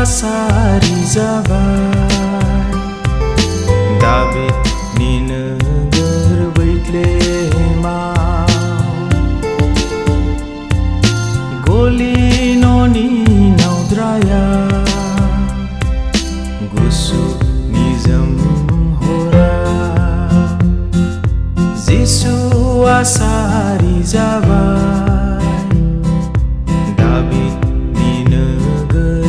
Sari जाबाय दाबिदनि नोगोर बैथलेमाव गलि न'नि नावद्राया गुसु निजोम हराव जिसुआ सारि जाबाय दाबिदनि नोगोर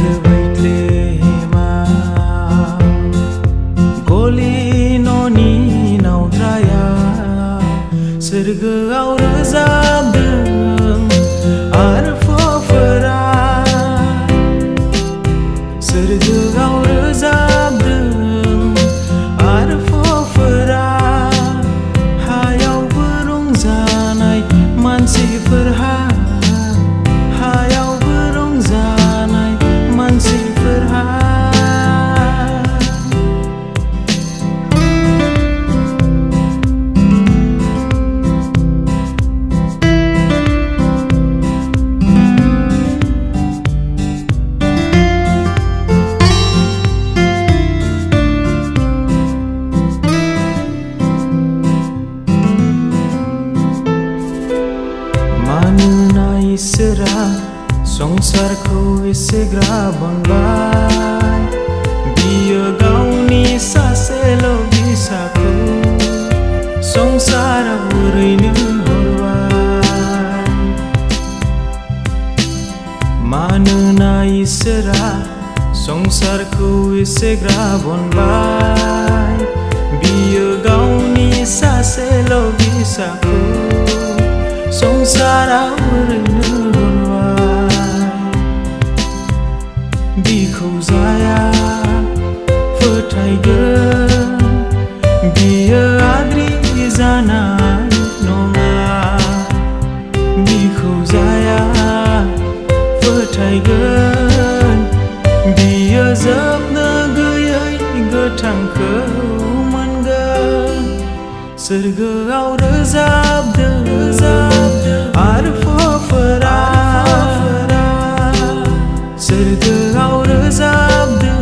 सोरगोआव रोजाबदों आरफफोरा सोरगोआव रोजाबदों आरफफोरा हायावबो रंजानाय मानसिफोरहा हायावबो रंजानाय मानसिफोरहा मानोना इसोरा संसारखौ एसेग्राब अनबाय बियो गावनि सासेल' फिसाखौ संसाराव ओरैनो हरबाय मानोना इसोरा संसारखौ एसेग्राब अनबाय बियो गावनि सासेल' फिसाखौ संसाराव ओरैनो हरबाय बिखौ जाया फोथायगोन बियो आद्रि जानाय नङा बिखौ जाया फोथायगोन बियो जोबनो गैयै गोथांखौ मोनगोन सोरगोआव रोजाबदों आरफफोरा सोरगोआव रोजाबदों